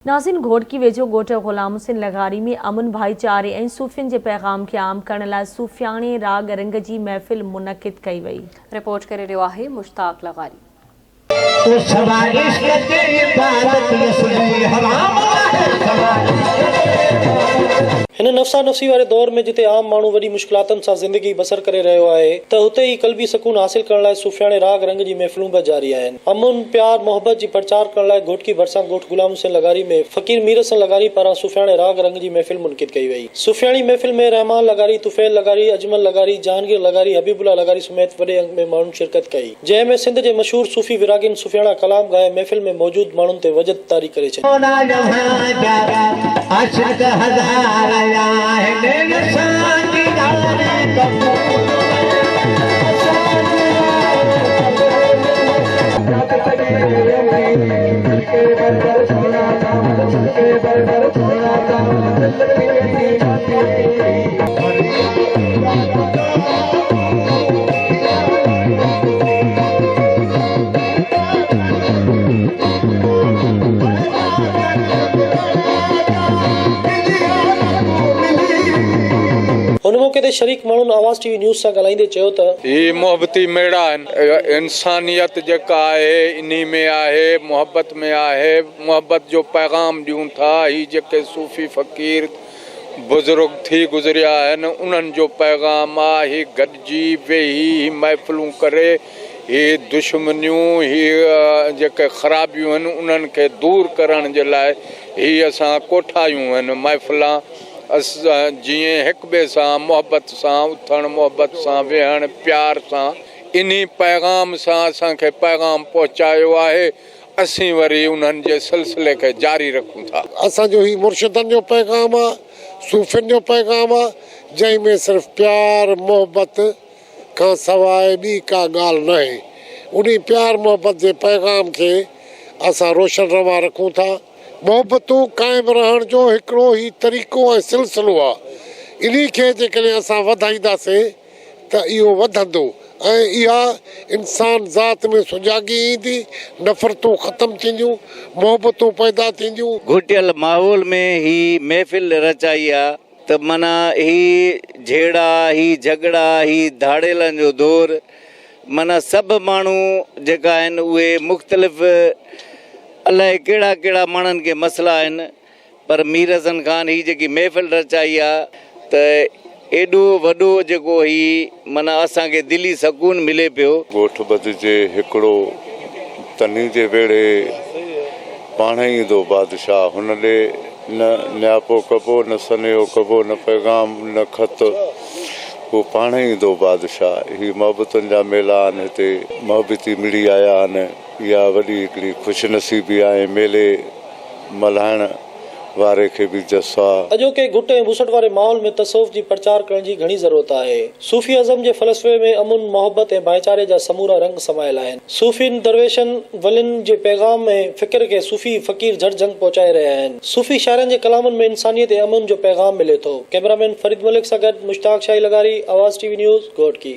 नाज़रीन, घोटकी वेझो ॻोठ ग़ुलाम हुसैन लगारी में अमन भाईचारे ऐं सूफ़ियुनि जे पैगाम खे आम करण लाइ सूफ़ियाणे राग रंग जी महफ़िल मुनक़िद कई वई। रिपोर्ट करे रहियो आहे मुश्ताक लगारी। हिन नफ़सा नफ़सी वारे दौर में जिते आम माण्हू वॾी मुश्किलातुनि सां ज़िंदगी बसर करे रहियो आहे त हुते ई क़ल्बी सुकून हासिल करण लाइ सूफ़ियाणे राग रंग जी महफ़िलूं बि जारी आहिनि। अमन प्यार मोहब्बत जी प्रचार करण लाइ घोटकी भरिसां ॻोठ ग़ुलाम हुसैन लगारी में फ़कीर मीर हसन लगारी पारां सूफ़ियाणे राग रंग जी महफ़िल मुनक़िद कई वई। सूफ़ियाणी महफ़िल में रहमान लगारी, तुफ़ैल लगारी, अजमल लगारी, जहांगीर लगारी, हबीबुल्लाह लगारी समेत वॾे अंग में माण्हुनि शिरकत कई, जंहिं में सिंध जे मशहूर सूफ़ी विरागिन सूफ़ियाणा कलाम ॻाए महफ़िल में मौजूद माण्हुनि ते वजद तारी करे छॾी। उन मौके ते शरीक माण्हुनि आवाज़ टीवी न्यूज़ सां ॻाल्हाईंदे चयो त ही मोहब्बती मेड़ा आहिनि। इंसानियत जेका आहे इन्ही में आहे, मोहब्बत में आहे। मोहब्बत जो पैगाम ॾियूं था। ही जेके सूफ़ी फ़कीर बुज़ुर्ग थी गुज़रिया आहिनि उन्हनि जो पैगाम आहे। ही गॾिजी वेही महफ़िलूं करे ही दुश्मनियूं, ही जेके ख़राबियूं आहिनि उन्हनि खे दूर करण जे लाइ ही असां कोठायूं आहिनि महफ़िलां। जीअं हिक ॿिए सां मोहब्बत सां उथण, मोहब्बत सां वेहण, प्यार सां, इन्ही पैगाम सां असांखे पैगाम पहुचायो आहे। असीं वरी उन्हनि जे सिलसिले खे जारी रखूं था। असांजो ही मुर्शिदनि जो पैगाम आहे, सूफ़ियुनि जो पैगाम आहे, जंहिंमें सिर्फ़ु प्यार मोहब्बत खां सवाइ ॿी का ॻाल्हि न आहे। उन प्यार मोहब्बत जे पैगाम खे असां रोशन रवा रखूं था। मोहब्बतूं क़ाइमु रहण जो हिकिड़ो ई तरीक़ो ऐं सिलसिलो आहे। इन्ही खे जेकॾहिं असां वधाईंदासीं त इहो वधंदो ऐं इहा इंसान ज़ात में सुजाॻी ईंदी, नफ़रतूं ख़तमु थींदियूं, मोहब्बतूं पैदा थींदियूं। घुटियल माहौल में ही महफ़िल रचाई आहे त माना ही झेड़ा, ही झगड़ा, ही धाड़ेलनि जो दौर, माना सभु माण्हू जेका आहिनि उहे मुख़्तलिफ़ अलाए कहिड़ा कहिड़ा माण्हुनि खे मसइला आहिनि, पर मीर हसन ख़ान ही जेकी महफ़िल रचाई आहे त एॾो वॾो जेको ही माना असांखे दिली सकून मिले पियो। ॻोठ ॿधिजे हिकिड़ो तनी जे वेड़े पाण ई ईंदो बादशाह, हुन ॾे न न्यापो कबो, न सनेहो कबो, न पैगाम, न ख़त, उहो पाण ई ईंदो बादशाह। ही मोहब्बतुनि जा मेला आहिनि, हिते मोहब्बती मिड़ी आया आहिनि। इहा वॾी हिकिड़ी ख़ुशनसीबी आहे। मेले मल्हाइण वारे खे बि जसा। अॼोके घुट ऐं बुसट वारे माहौल में तसव्वुफ़ जी प्रचार करण जी घणी ज़रूरत आहे। सूफ़ी अज़म जे फ़लसफ़े में अमन, मोहब्बत ऐं भाईचारे जा समूरा रंग समायल आहिनि। सूफ़ियुनि, दरवेशनि, वलियुनि जे पैगाम ऐं फ़िक्र खे सूफ़ी फ़कीर झट झंग पहुचाए रहिया आहिनि। सूफ़ी शाइरनि जे कलामनि में इंसानियत ऐं अमन जो पैगाम मिले थो। कैमरामैन फरीद मलिक सां गॾु मुश्ताक शाही लगारी, आवाज़ टीवी न्यूज़, घोटकी।